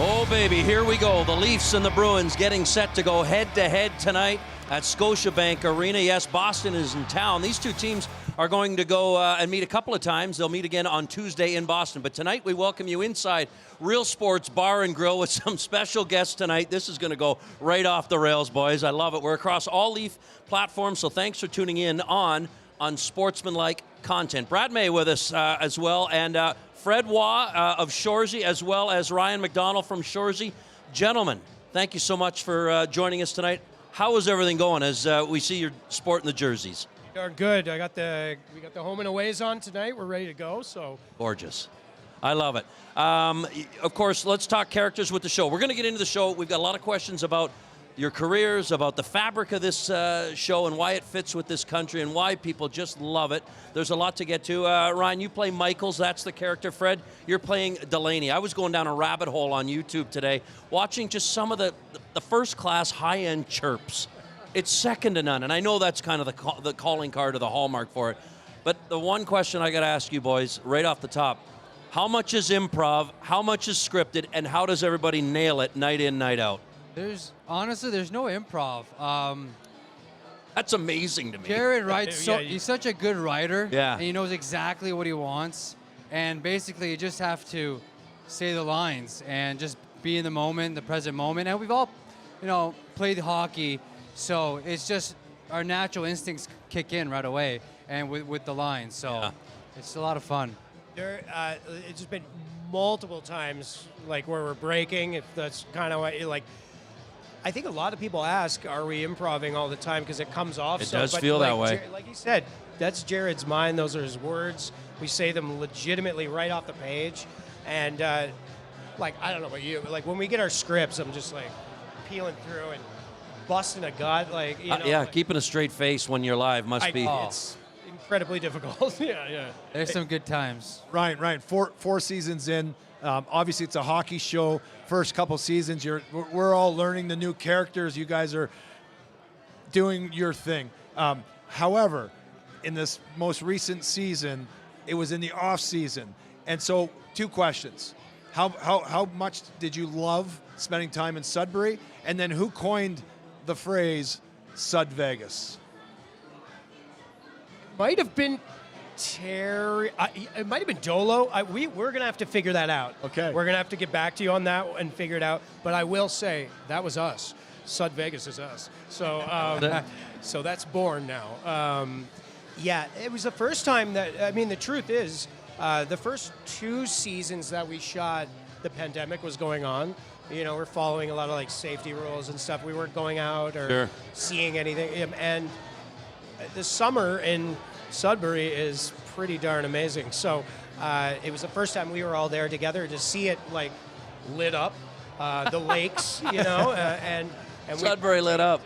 Oh, baby, here we go. The Leafs and the Bruins getting set to go head-to-head tonight at Scotiabank Arena. Yes, Boston is in town. These two teams are going to go and meet a couple of times. They'll meet again on Tuesday in Boston. But tonight, we welcome you inside Real Sports Bar and Grill with some special guests tonight. This is going to go right off the rails, boys. I love it. We're across all Leaf platforms, so thanks for tuning in on Unsportsmanlike content. Brad May with us as well, and Fred Waugh of Shoresy, as well as Ryan McDonald from Shoresy. Gentlemen, thank you so much for joining us tonight. How is everything going as we see you're sporting the jerseys? Darn good. We got the home and aways on tonight. We're ready to go. So gorgeous. I love it. Of course, let's talk characters with the show. We're going to get into the show. We've got a lot of questions about your careers, about the fabric of this show and why it fits with this country and why people just love it. There's a lot to get to. Ryan, you play Michaels. That's the character. Fred, you're playing Delaney. I was going down a rabbit hole on YouTube today, watching just some of the first-class high-end chirps. It's second to none, and I know that's kind of the calling card or the hallmark for it. But the one question I got to ask you boys right off the top, how much is improv, how much is scripted, and how does everybody nail it night in, night out? Honestly, there's no improv. That's amazing to me. Jared writes, he's such a good writer. Yeah. And he knows exactly what he wants. And basically, you just have to say the lines and just be in the moment, the present moment. And we've all, played hockey, so it's just our natural instincts kick in right away and with the lines. So it's a lot of fun. It's just been multiple times, like where we're breaking. If that's kind of what like. I think a lot of people ask, are we improving all the time because it comes off? It does feel that way. Like you said, that's Jared's mind. Those are his words. We say them legitimately right off the page. And, I don't know about you, but, when we get our scripts, I'm just, peeling through and busting a gut. Keeping a straight face when you're live must be. It's incredibly difficult. Yeah. There's some good times. Ryan, four seasons in. Obviously, it's a hockey show. First couple seasons, we're all learning the new characters. You guys are doing your thing. However, in this most recent season, it was in the off season, and so two questions: how much did you love spending time in Sudbury, and then who coined the phrase "Sud Vegas"? Might have been Terry. It might have been Dolo. We're going to have to figure that out. Okay. We're going to have to get back to you on that and figure it out. But I will say, that was us. Sud Vegas is us. So so that's born now. It was the first time that, the truth is, the first two seasons that we shot, the pandemic was going on. We're following a lot of, safety rules and stuff. We weren't going out or seeing anything. And the summer in Sudbury is pretty darn amazing. So it was the first time we were all there together to see it lit up, the lakes, and Sudbury lit up.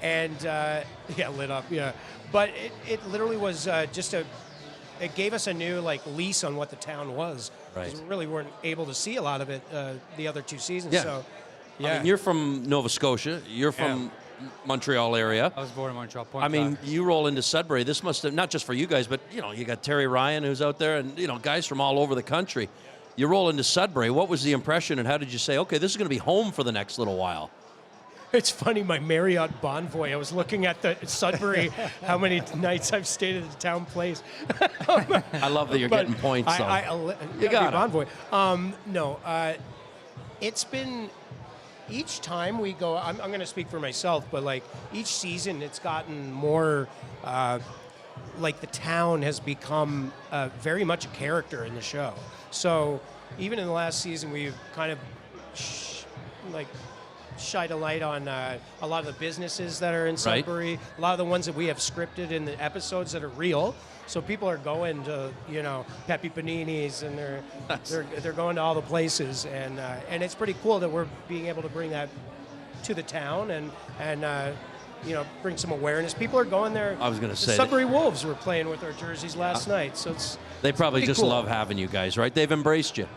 Lit up, yeah. But it literally was it gave us a new lease on what the town was. Right. Because we really weren't able to see a lot of it the other two seasons. Yeah. So, I mean, you're from Nova Scotia. You're from Montreal area. I was born in Montreal. You roll into Sudbury. This must have, not just for you guys, but, you got Terry Ryan who's out there and, guys from all over the country. You roll into Sudbury. What was the impression, and how did you say, okay, this is going to be home for the next little while? It's funny, my Marriott Bonvoy, I was looking at the Sudbury, how many nights I've stayed at the town place. I love that you're getting points, though. You got it. Bonvoy. No, it's been, each time we go, I'm going to speak for myself, but like each season it's gotten more, like the town has become very much a character in the show. So even in the last season, we've kind of shine a light on a lot of the businesses that are in Sudbury, a lot of the ones that we have scripted in the episodes that are real. So people are going to, Pepe Panini's, and they're going to all the places, and it's pretty cool that we're being able to bring that to the town and bring some awareness. People are going there. I was going to say, Sudbury Wolves were playing with our jerseys last night, so they probably pretty just cool. love having you guys, right? They've embraced you.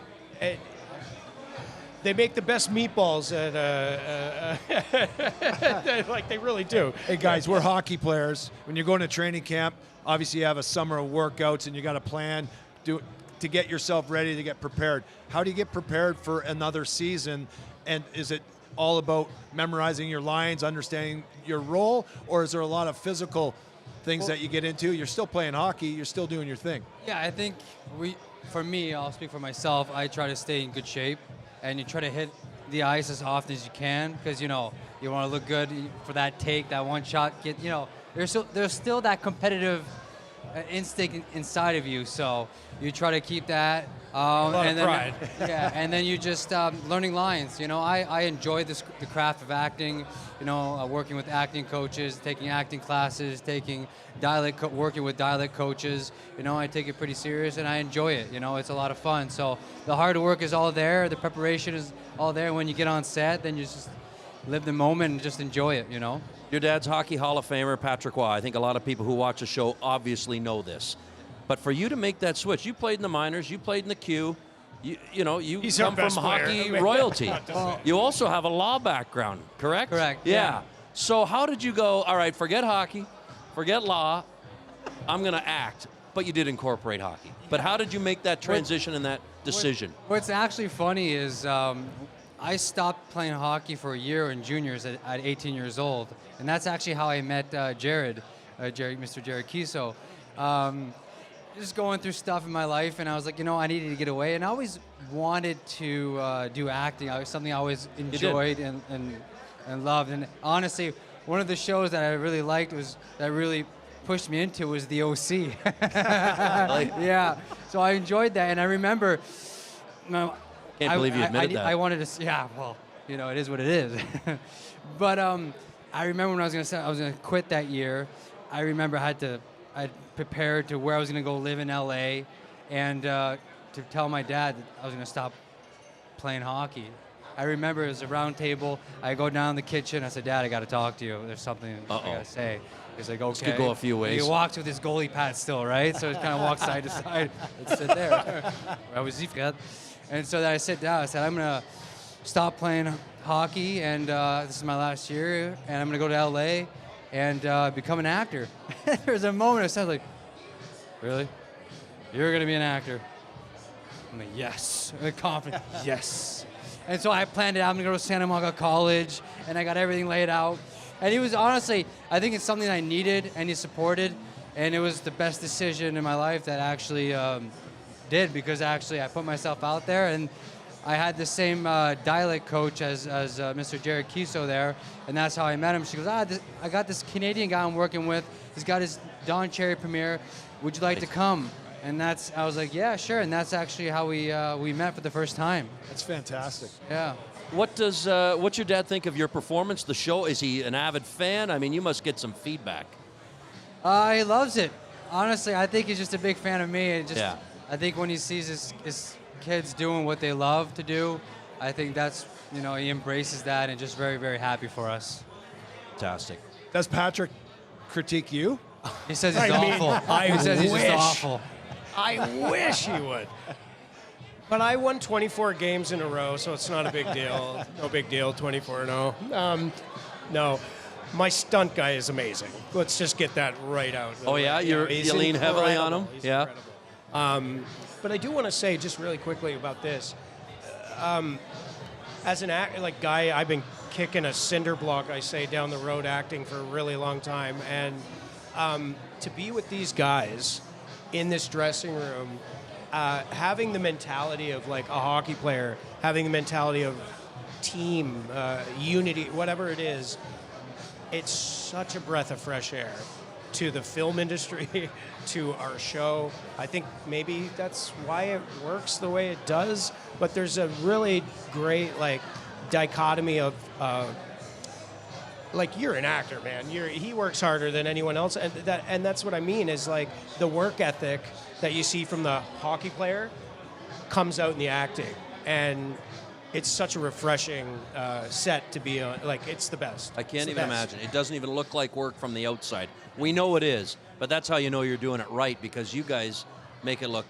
They make the best meatballs like they really do. Hey guys, we're hockey players. When you're going to training camp, obviously you have a summer of workouts and you got a plan to get yourself ready to get prepared. How do you get prepared for another season? And is it all about memorizing your lines, understanding your role, or is there a lot of physical things that you get into? You're still playing hockey, you're still doing your thing. Yeah, I think for me, I'll speak for myself, I try to stay in good shape, and you try to hit the ice as often as you can, because you want to look good for that take, that one shot. There's still that competitive instinct inside of you, so you try to keep that. Pride. Yeah, and then you just learning lines. I enjoy the craft of acting. Working with acting coaches, taking acting classes, taking working with dialect coaches. I take it pretty serious and I enjoy it. It's a lot of fun. So the hard work is all there, the preparation is all there. When you get on set, then you just live the moment and just enjoy it. Your dad's Hockey Hall of Famer, Patrick Waugh. I think a lot of people who watch the show obviously know this. But for you to make that switch, you played in the minors, you played in the Q, you come from hockey royalty. You also have a law background, correct? Correct. Yeah. So how did you go, all right, forget hockey, forget law, I'm going to act, but you did incorporate hockey. But how did you make that transition and that decision? What's actually funny is I stopped playing hockey for a year in juniors at 18 years old, and that's actually how I met Mr. Jared Kiso. Just going through stuff in my life, and I was like, I needed to get away, and I always wanted to do acting. Something I always enjoyed and loved. And honestly, one of the shows that I really liked that really pushed me into was The OC. Yeah, so I enjoyed that, and I remember. Can't believe you admitted that. I wanted to. Yeah, well, it is what it is. But I remember when I was gonna quit that year. I remember I prepared to where I was going to go live in LA, and to tell my dad that I was going to stop playing hockey. I remember it was a round table. I go down in the kitchen. I said, Dad, I got to talk to you. There's something I got to say. He's like, okay. This could go a few ways. He walks with his goalie pad still, right? So he kind of walks side to side and sit there. I was and so then I sat down. I said, I'm going to stop playing hockey, and this is my last year, and I'm going to go to LA and become an actor. There's a moment I sounded like, really? You're going to be an actor? I'm like, yes. I'm confident, yes. And so I planned it out. I'm going to go to Santa Monica College, and I got everything laid out. And he was honestly, I think it's something I needed, and he supported, and it was the best decision in my life that actually did, because actually I put myself out there, and I had the same dialect coach as Mr. Jared Kiso there, and that's how I met him. She goes, I got this Canadian guy I'm working with. He's got his Don Cherry premiere. Would you like to come? And I was like, yeah, sure. And that's actually how we met for the first time. That's fantastic. Yeah. What's your dad think of your performance, the show? Is he an avid fan? I mean, you must get some feedback. He loves it. Honestly, I think he's just a big fan of me. Yeah. I think when he sees his kids doing what they love to do, I think that's, he embraces that, and just very, very happy for us. Fantastic. Does Patrick critique you? He says he's awful. He says he's just awful. I wish he would. But I won 24 games in a row, so it's not a big deal. No big deal, 24-0. No, my stunt guy is amazing. Let's just get that right out. Oh, yeah? You lean heavily on him? He's yeah. incredible. But I do want to say just really quickly about this. As an guy, I've been kicking a cinder block, I say, down the road acting for a really long time. And to be with these guys in this dressing room, having the mentality of like a hockey player, having the mentality of team, unity, whatever it is, it's such a breath of fresh air to the film industry, to our show. I think maybe that's why it works the way it does, but there's a really great like dichotomy of like, you're an actor, man. He works harder than anyone else, and that's what I mean is like the work ethic that you see from the hockey player comes out in the acting, and it's such a refreshing set to be on. Like, it's the best. I can't even imagine. It doesn't even look like work from the outside. We know it is, but that's how you know you're doing it right, because you guys make it look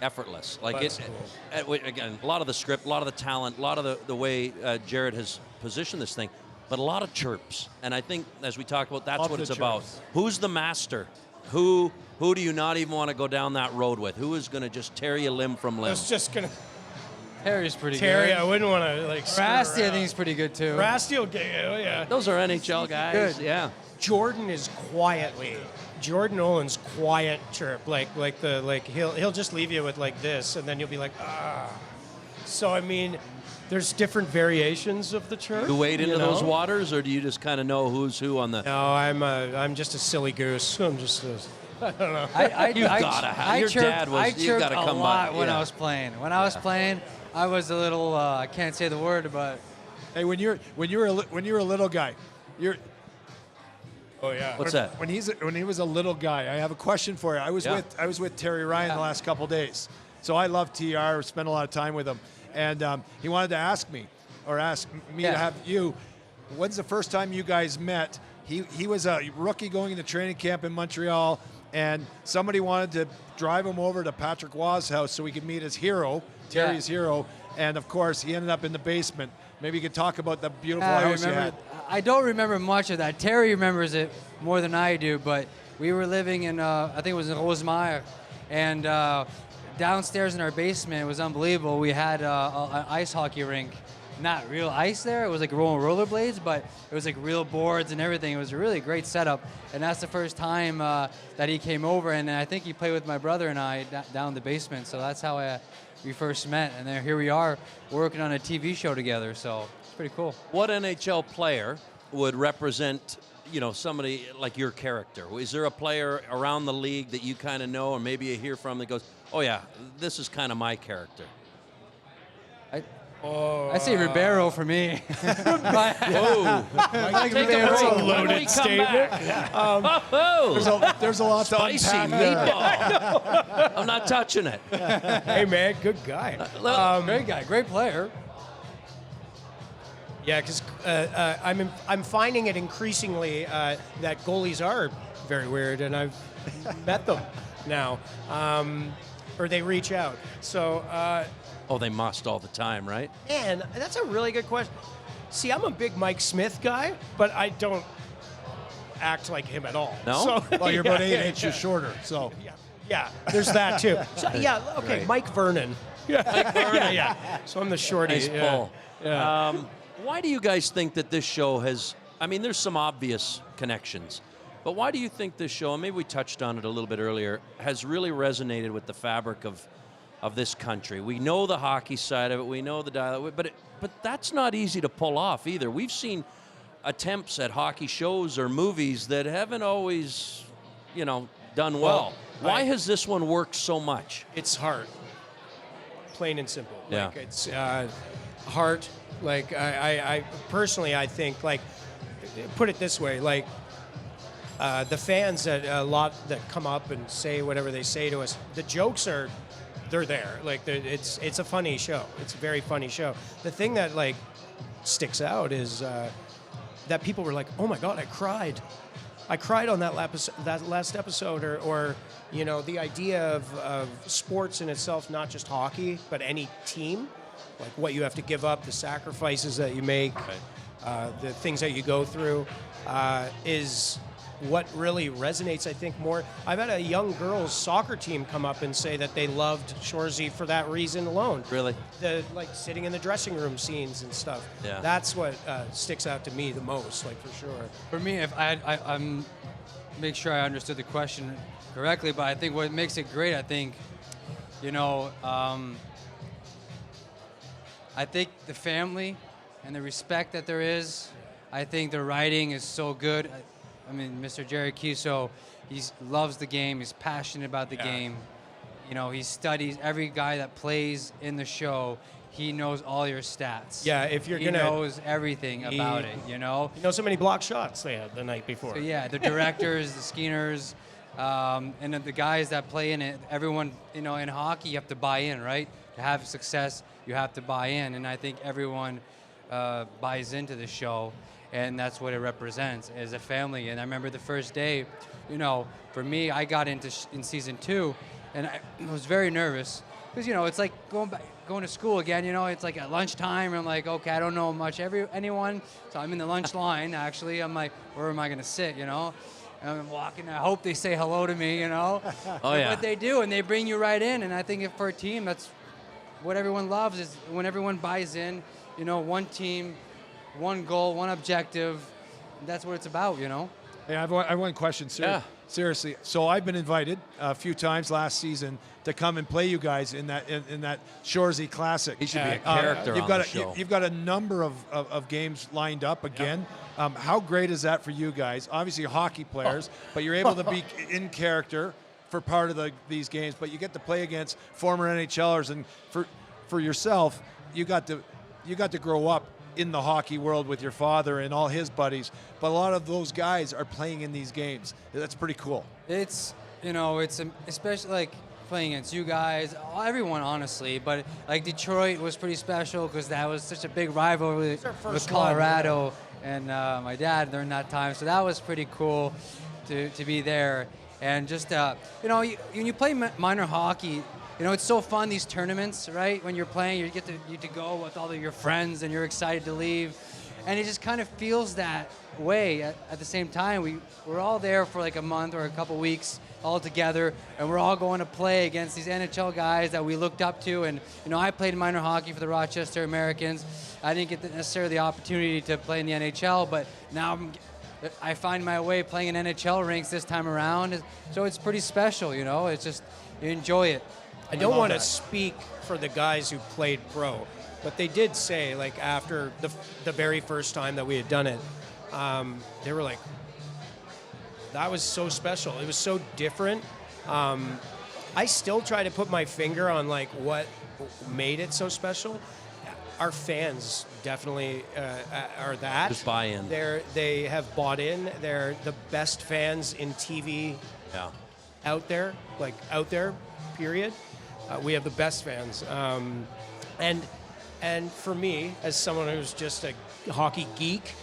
effortless. Like, again, a lot of the script, a lot of the talent, a lot of the way Jared has positioned this thing, but a lot of chirps. And I think, as we talked about, that's what it's about. Who's the master? Who do you not even want to go down that road with? Who is going to just tear you limb from limb? It's just going to... Terry's pretty Terry, good. I wouldn't want to like. Rasty, I think, is pretty good too. Rasty will get you, yeah. Those are NHL guys. Good. Yeah. Jordan is Jordan Nolan's quiet chirp, like he'll just leave you with like this, and then you'll be like, ah. So I mean, there's different variations of the chirp. You wade into those waters, or do you just kind of know who's who on the? No, I'm just a silly goose. I'm just. I don't know. You've gotta have. Your dad was. I You've got chirped to come a lot by. when I was playing. When I was playing, I was a little. I can't say the word, but. Hey, when you're a little guy, you're. Oh yeah. What's that? When he was a little guy, I have a question for you. I was with Terry Ryan the last couple days, so I love TR. Spent a lot of time with him, and he wanted to ask me to have you. When's the first time you guys met? He was a rookie going into training camp in Montreal, and somebody wanted to drive him over to Patrick Waugh's house so he could meet his hero, Terry's hero, and of course he ended up in the basement. Maybe you could talk about the beautiful house you had. I don't remember much of that. Terry remembers it more than I do, but we were living in, I think it was in Rosemère, and downstairs in our basement, it was unbelievable. We had an ice hockey rink. Not real ice there. It was like rolling rollerblades, but it was like real boards and everything. It was a really great setup, and that's the first time that he came over, and I think he played with my brother and I down in the basement, so that's how we first met, and then here we are working on a TV show together, so it's pretty cool. What NHL player would represent, somebody like your character? Is there a player around the league that you kind of know, or maybe you hear from that goes, oh yeah, this is kind of my character? I'd say Ribeiro for me. Whoa. That's a loaded statement. There's a lot Spicy to unpack there. meatball. I'm not touching it. Hey man, good guy. Great guy, great player. Yeah, because I'm finding it increasingly that goalies are very weird, and I've met them now, or they reach out. So. Oh, they must all the time, right? Man, that's a really good question. See, I'm a big Mike Smith guy, but I don't act like him at all. No? So, Well, you're about 8 inches shorter, so. Yeah, there's that too. So, yeah, okay, Right. Mike Vernon. Mike Vernon. Yeah. So I'm the shorty. Nice yeah. pull. Yeah. Why do you guys think that this show has, there's some obvious connections, but why do you think this show, and maybe we touched on it a little bit earlier, has really resonated with the fabric of this country? We know the hockey side of it, we know the dialogue, but that's not easy to pull off either. We've seen attempts at hockey shows or movies that haven't always, done well. Why has this one worked so much? It's heart. Plain and simple. Yeah. Like, it's heart. Like, I personally, I think, like, put it this way, like, the fans that come up and say whatever they say to us, the jokes they're there. Like, it's a funny show. It's a very funny show. The thing that, like, sticks out is that people were like, oh my God, I cried. I cried on that last episode, or the idea of sports in itself, not just hockey, but any team, like what you have to give up, the sacrifices that you make, the things that you go through, is what really resonates, I think, more. I've had a young girls soccer team come up and say that they loved Shoresy for that reason alone. Really? The like sitting in the dressing room scenes and stuff. Yeah. That's what sticks out to me the most, like for sure. For me, if I'm make sure I understood the question correctly, but I think what makes it great, I think, I think the family and the respect that there is. I think the writing is so good. I mean, Mr. Jerry Kiso, he loves the game. He's passionate about the game. He studies every guy that plays in the show. He knows all your stats. Yeah, if you're he gonna, knows everything about it. He knows how many block shots they had the night before. So yeah, the directors, the Skeeners, and then the guys that play in it. Everyone, in hockey, you have to buy in, right? To have success, you have to buy in, and I think everyone buys into the show. And that's what it represents as a family. And I remember the first day, for me, I got in season 2, and I was very nervous because it's like going to school again. It's like at lunchtime, and I'm like, okay, I don't know much anyone, so I'm in the lunch line. Actually, I'm like, where am I going to sit? And I'm walking. I hope they say hello to me. Oh yeah. But they do, and they bring you right in. And I think for a team, that's what everyone loves is when everyone buys in. One team. One goal, one objective. That's what it's about, Yeah, I have one question, sir. Yeah. Seriously. So I've been invited a few times last season to come and play you guys in that Shoresy Classic. He should be a character on the show. You've got a number of games lined up again. Yep. How great is that for you guys? Obviously, hockey players, but you're able to be in character for part of these games. But you get to play against former NHLers, and for yourself, you got to grow up in the hockey world with your father and all his buddies, but a lot of those guys are playing in these games. That's pretty cool. It's especially like playing against you guys, everyone honestly, but like Detroit was pretty special because that was such a big rivalry with Colorado and my dad during that time, so that was pretty cool to be there. And just when you play minor hockey, it's so fun, these tournaments, right? When you're playing, you get to go with all of your friends and you're excited to leave. And it just kind of feels that way at the same time. We're all there for like a month or a couple weeks all together, and we're all going to play against these NHL guys that we looked up to. And, I played minor hockey for the Rochester Americans. I didn't get necessarily the opportunity to play in the NHL, but now I find my way playing in NHL rinks this time around. So it's pretty special, It's just, you enjoy it. I don't want to speak for the guys who played pro, but they did say, like, after the very first time that we had done it, they were like, that was so special. It was so different. I still try to put my finger on, like, what made it so special. Our fans definitely are that. Just buy in. They have bought in. They're the best fans in TV out there, period. We have the best fans, and for me, as someone who's just a hockey geek,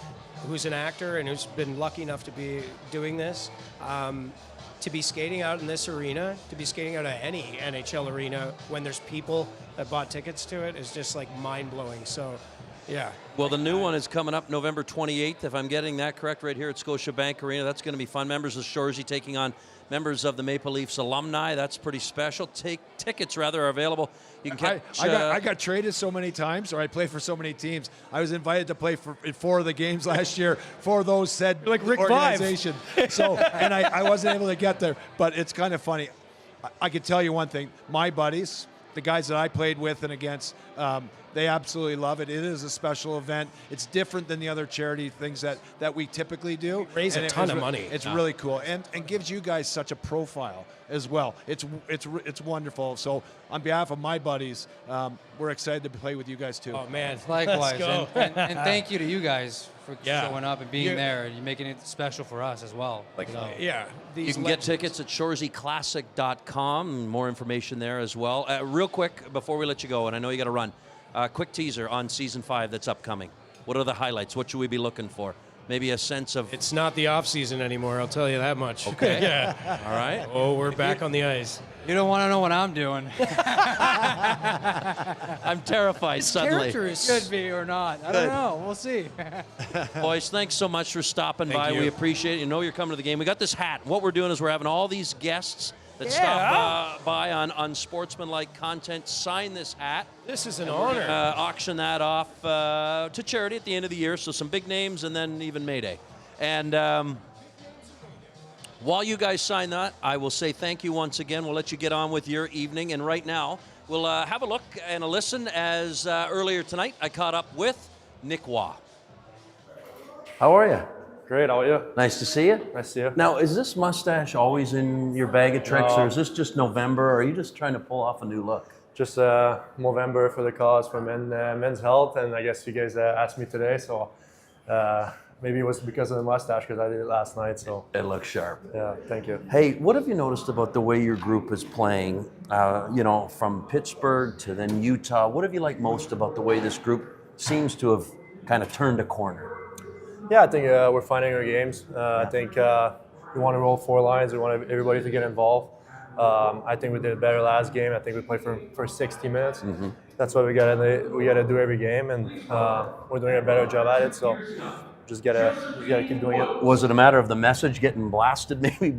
who's an actor and who's been lucky enough to be doing this, to be skating out in this arena, to be skating out at any NHL arena when there's people that bought tickets to it is just like mind-blowing. So, yeah. Well, the new one is coming up November 28th, if I'm getting that correct, right here at Scotiabank Arena. That's going to be fun. Members of Shoresy taking on members of the Maple Leafs alumni. That's pretty special. Tickets are available. You can catch. I got traded so many times, or I played for so many teams. I was invited to play in 4 of the games last year for those said like Rick organization. So, and I wasn't able to get there. But it's kind of funny. I can tell you one thing. My buddies, the guys that I played with and against, they absolutely love it. It is a special event. It's different than the other charity things that we typically do. Raise a ton of money. It's really cool, and gives you guys such a profile as well. It's wonderful. So on behalf of my buddies, we're excited to play with you guys too. Oh man, likewise, let's go. and thank you to you guys for showing up and being there, and you're making it special for us as well. You can get tickets at shoresyclassic.com. More information there as well. Real quick before we let you go, and I know you got to run. Quick teaser on season 5 that's upcoming. What are the highlights? What should we be looking for? maybe a sense of. It's not the off season anymore. I'll tell you that much. Okay. Yeah. All right. Oh, we're back on the ice. You don't want to know what I'm doing. I'm terrified suddenly. Could be or not. I don't know. We'll see. Boys, thanks so much for stopping Thank by. you. We appreciate it. You know you're coming to the game. We got this hat. What we're doing is we're having all these guests that stop by on Unsportsmanlike content sign this hat. This is an honor. Auction that off to charity at the end of the year. So some big names and then even Mayday. And while you guys sign that, I will say thank you once again. We'll let you get on with your evening. And right now, we'll have a look and a listen as earlier tonight I caught up with Nick Waugh. How are you? Great, how are you? Nice to see you. Nice to see you. Now, is this mustache always in your bag of tricks, No. or is this just November, or are you just trying to pull off a new look? Just Movember for the cause for men's health, and I guess you guys asked me today, so maybe it was because of the mustache because I did it last night. So It looks sharp. yeah, thank you. Hey, what have you noticed about the way your group is playing? From Pittsburgh to then Utah. What have you liked most about the way this group seems to have kind of turned a corner? Yeah, I think we're finding our games. I think we want to roll 4 lines. We want everybody to get involved. I think we did better last game. I think we played for 60 minutes. Mm-hmm. That's what we got to do every game, and we're doing a better job at it. So just gotta keep doing it. Was it a matter of the message getting blasted maybe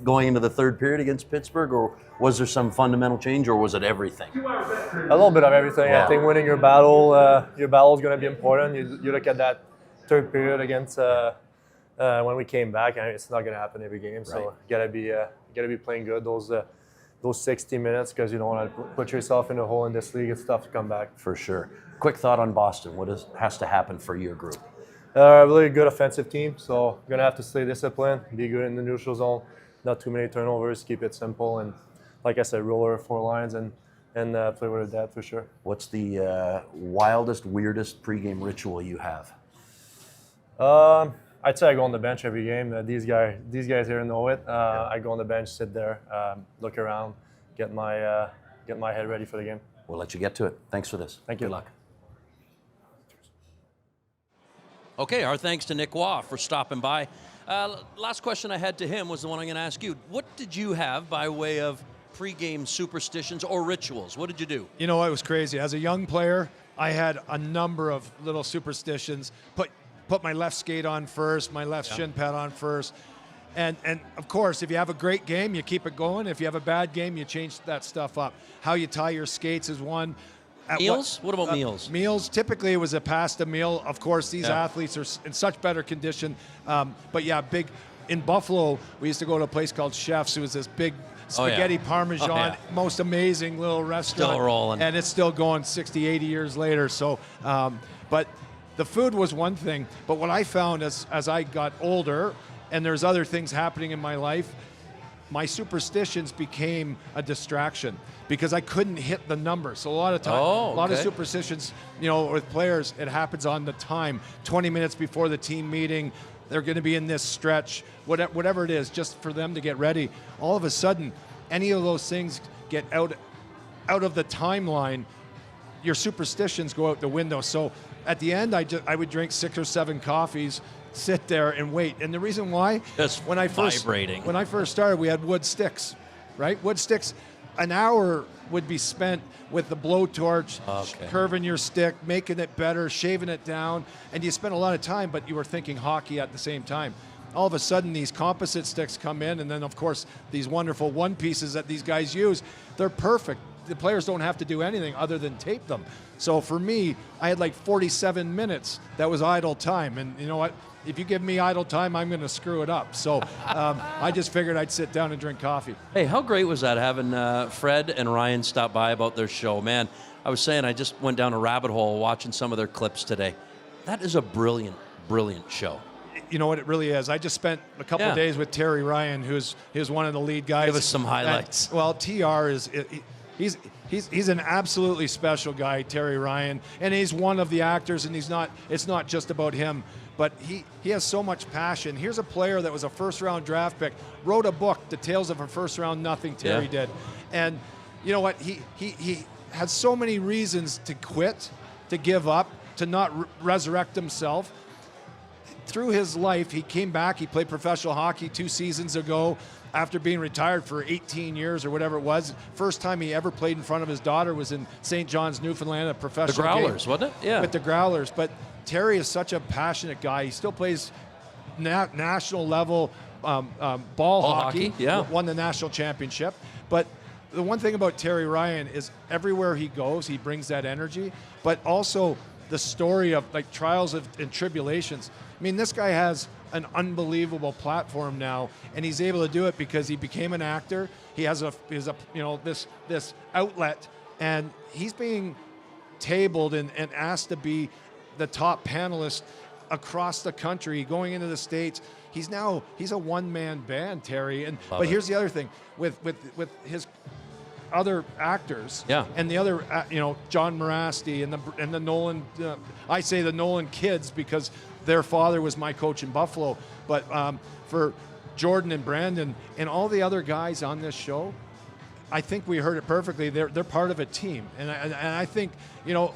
going into the third period against Pittsburgh, or was there some fundamental change, or was it everything? A little bit of everything. Yeah. I think winning your battle is going to be important. You look at that third period against when we came back, and it's not going to happen every game. So Right. you gotta be playing good those 60 minutes because you don't want to put yourself in a hole in this league. It's tough to come back. For sure. Quick thought on Boston. What has to happen for your group? Really good offensive team, so gonna have to stay disciplined, be good in the neutral zone, not too many turnovers, keep it simple, and like I said, roll our 4 lines and play with our dad for sure. What's the wildest, weirdest pregame ritual you have? I'd say I go on the bench every game. These guys here know it. I go on the bench, sit there, look around, get my head ready for the game. We'll let you get to it. Thanks for this. Thank you. Good luck. Okay, our thanks to Nick Waugh for stopping by. Last question I had to him was the one I'm going to ask you. What did you have by way of pregame superstitions or rituals? What did you do? You know, it was crazy. As a young player, I had a number of little superstitions. Put my left skate on first, my left shin pad on first. And of course, if you have a great game, you keep it going. If you have a bad game, you change that stuff up. How you tie your skates is one. Meals? What about meals? Meals, typically it was a pasta meal. Of course, these athletes are in such better condition. But yeah, in Buffalo, we used to go to a place called Chef's. It was this big spaghetti parmesan, most amazing little restaurant. Still rolling. And it's still going 60, 80 years later. So, but the food was one thing. But what I found as I got older, and there's other things happening in my life, my superstitions became a distraction because I couldn't hit the number. So a lot of of superstitions, with players, it happens on the time. 20 minutes before the team meeting, they're going to be in this stretch, whatever it is, just for them to get ready. All of a sudden, any of those things get out of the timeline, your superstitions go out the window. So at the end, I would drink 6 or 7 coffees, sit there and wait. And the reason why, Just when I first started, we had wood sticks, right? Wood sticks, an hour would be spent with the blowtorch, curving your stick, making it better, shaving it down, and you spent a lot of time, but you were thinking hockey at the same time. All of a sudden, these composite sticks come in, and then, of course, these wonderful one pieces that these guys use, they're perfect. The players don't have to do anything other than tape them. So for me, I had like 47 minutes that was idle time. And you know what? If you give me idle time, I'm going to screw it up. So I just figured I'd sit down and drink coffee. Hey, how great was that having Fred and Ryan stop by about their show? Man, I was saying I just went down a rabbit hole watching some of their clips today. That is a brilliant, brilliant show. You know what it really is. I just spent a couple of days with Terry Ryan, who's one of the lead guys. Give us some highlights. TR is he's an absolutely special guy, Terry Ryan, and he's one of the actors. And it's not just about him, but he has so much passion. Here's a player that was a first-round draft pick, wrote a book, The Tales of a First-Round Nothing. Terry did, and you know what? He had so many reasons to quit, to give up, to not resurrect himself. through his life, he came back. He played professional hockey 2 seasons ago after being retired for 18 years or whatever it was. First time he ever played in front of his daughter was in St. John's, Newfoundland, a professional The Growlers, game wasn't it? Yeah. with the Growlers. But Terry is such a passionate guy. He still plays national level ball hockey. Yeah. Won the national championship. But the one thing about Terry Ryan is everywhere he goes, he brings that energy, but also the story of like trials and tribulations. I mean, this guy has an unbelievable platform now, and he's able to do it because he became an actor. He has this outlet, and he's being tabled and asked to be the top panelist across the country, going into the States. He's a one-man band, Terry. But here's the other thing with his other actors, and the other, John Morasti and the Nolan. I say the Nolan kids because their father was my coach in Buffalo. But for Jordan and Brandon and all the other guys on this show, I think we heard it perfectly. They're part of a team, and I think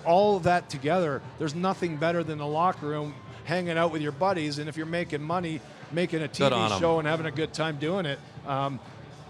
all of that together. There's nothing better than the locker room, hanging out with your buddies, and if you're making money, making a TV show and having a good time doing it.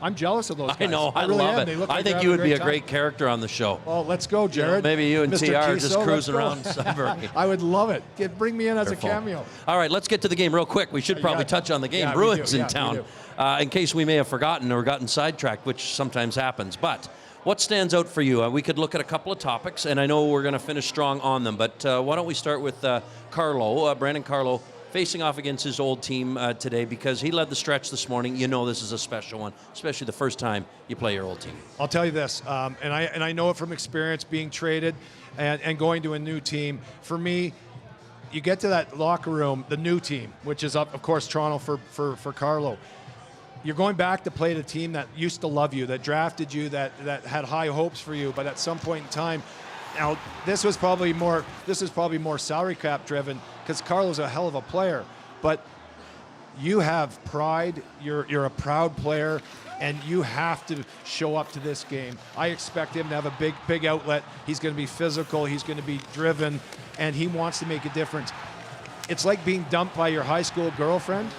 I'm jealous of those guys. I know, I really love am. it. Look I like think they're you would having be a time. great character on the show. Well, let's go, Jared. Maybe you and Mr. TR just Kiesel, cruising let's around go. Sudbury. I would love it. Bring me in as Wonderful. a cameo. All right, let's get to the game real quick. We should probably touch on the game. Yeah, we Bruins do. in Yeah, we town, do. in case we may have forgotten or gotten sidetracked, which sometimes happens. But what stands out for you? We could look at a couple of topics, and I know we're going to finish strong on them. But why don't we start with Carlo, Brandon Carlo, facing off against his old team today because he led the stretch this morning. You know this is a special one, especially the first time you play your old team. I'll tell you this, and I know it from experience being traded and going to a new team. For me, you get to that locker room, the new team, which is, of course, Toronto for Carlo. You're going back to play the team that used to love you, that drafted you, that had high hopes for you, but at some point in time, now this was probably more salary cap driven because Carlo's a hell of a player, but you have pride. You're a proud player, and you have to show up to this game. I expect him to have a big outlet. He's going to be physical. He's going to be driven, and he wants to make a difference. It's like being dumped by your high school girlfriend,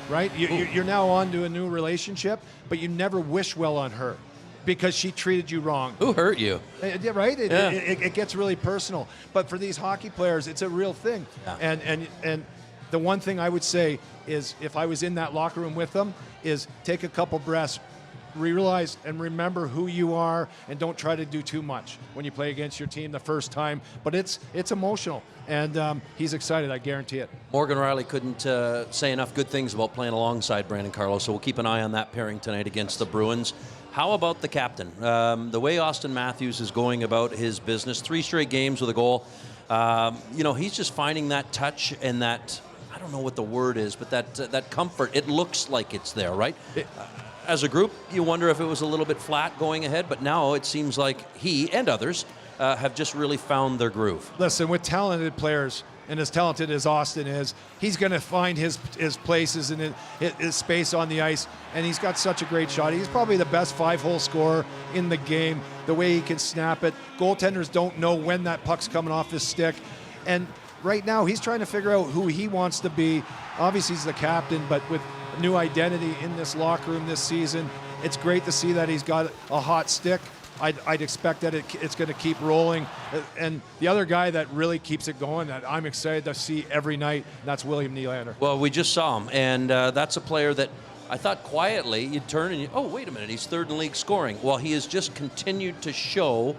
right? You're now on to a new relationship, but you never wish well on her because she treated you wrong. Who hurt you? Right? It gets really personal. But for these hockey players, it's a real thing. Yeah. And the one thing I would say is if I was in that locker room with them is take a couple breaths, realize and remember who you are, and don't try to do too much when you play against your team the first time. But it's emotional, and he's excited, I guarantee it. Morgan Riley couldn't say enough good things about playing alongside Brandon Carlo, so we'll keep an eye on that pairing tonight against the Bruins. How about the captain? The way Austin Matthews is going about his business, 3 straight games with a goal. He's just finding that touch and that, I don't know what the word is, but that comfort. It looks like it's there, right? As a group, you wonder if it was a little bit flat going ahead, but now it seems like he and others have just really found their groove. Listen, with talented players, and as talented as Austin is, he's going to find his places and his space on the ice, and he's got such a great shot. He's probably the best 5-hole scorer in the game, the way he can snap it. Goaltenders don't know when that puck's coming off his stick, and right now he's trying to figure out who he wants to be. Obviously he's the captain, but with new identity in this locker room this season, it's great to see that he's got a hot stick. I'd expect that it's going to keep rolling. And the other guy that really keeps it going that I'm excited to see every night, that's William Nylander. Well, we just saw him, and that's a player that I thought quietly you'd turn and oh, wait a minute, he's third in league scoring. Well, he has just continued to show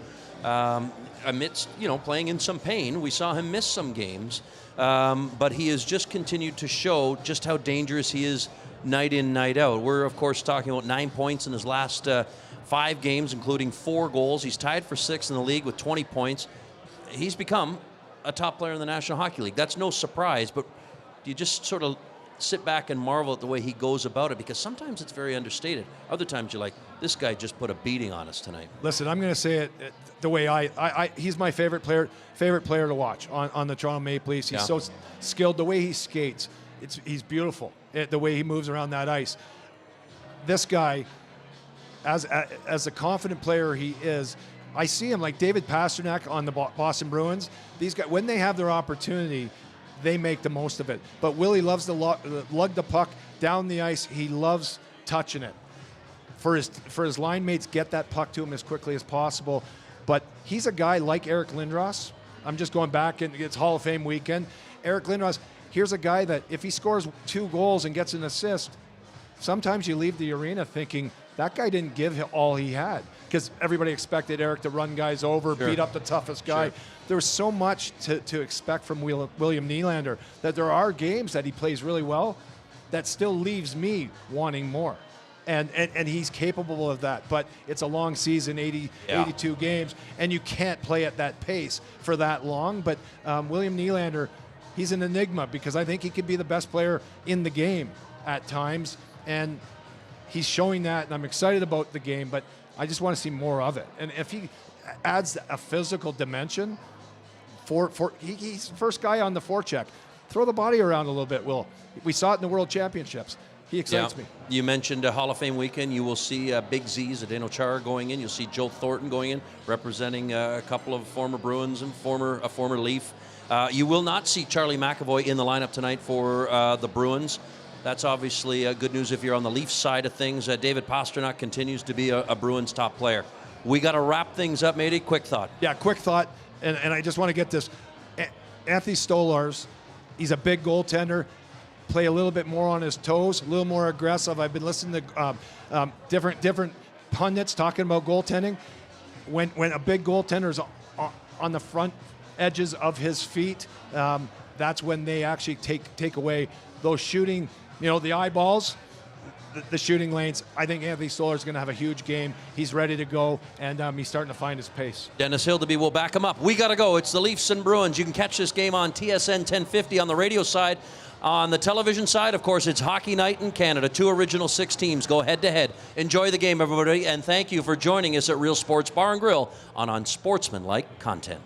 amidst, playing in some pain. We saw him miss some games, but he has just continued to show just how dangerous he is night in, night out. We're, of course, talking about 9 points in his last 5 games, including 4 goals. He's tied for 6th in the league with 20 points. He's become a top player in the National Hockey League. That's no surprise, but you just sort of sit back and marvel at the way he goes about it, because sometimes it's very understated. Other times you're like, this guy just put a beating on us tonight. Listen, I'm going to say it the way he's my favorite player to watch on the Toronto Maple Leafs. He's so skilled. The way he skates, he's beautiful. The way he moves around that ice. This guy, as a confident player he is, I see him like David Pastrnak on the Boston Bruins. These guys, when they have their opportunity, they make the most of it. But Willie loves to lug the puck down the ice. He loves touching it. For his line mates, get that puck to him as quickly as possible. But he's a guy like Eric Lindros. I'm just going back, and it's Hall of Fame weekend. Eric Lindros, here's a guy that if he scores 2 goals and gets an assist, sometimes you leave the arena thinking that guy didn't give all he had, because everybody expected Eric to run guys over, beat up the toughest guy. There was so much to expect from William Nylander that there are games that he plays really well that still leaves me wanting more. And he's capable of that. But it's a long season, 82 games, and you can't play at that pace for that long. But William Nylander, he's an enigma, because I think he could be the best player in the game at times. And he's showing that, and I'm excited about the game, but I just want to see more of it. And if he adds a physical dimension, he's the first guy on the forecheck. Throw the body around a little bit, Will. We saw it in the World Championships. He excites me. You mentioned a Hall of Fame weekend. You will see Big Z's, Zdeno Chara going in. You'll see Joe Thornton going in, representing a couple of former Bruins and a former Leaf. You will not see Charlie McAvoy in the lineup tonight for the Bruins. That's obviously good news if you're on the Leafs side of things. David Pastrnak continues to be a Bruins top player. We got to wrap things up, matey. Quick thought. Yeah, quick thought. And I just want to get this. Anthony Stolarz, he's a big goaltender. Play a little bit more on his toes, a little more aggressive. I've been listening to different pundits talking about goaltending. When a big goaltender is on the front edges of his feet, that's when they actually take away those shooting, the eyeballs, the shooting lanes. I think Anthony Stolarz is going to have a huge game. He's ready to go, and he's starting to find his pace. Dennis Hildeby will back him up. We got to go. It's the Leafs and Bruins. You can catch this game on TSN 1050 on the radio side. On the television side, of course, it's Hockey Night in Canada. 2 original 6 teams go head-to-head. Enjoy the game, everybody, and thank you for joining us at Real Sports Bar and Grill on Unsportsmanlike Content.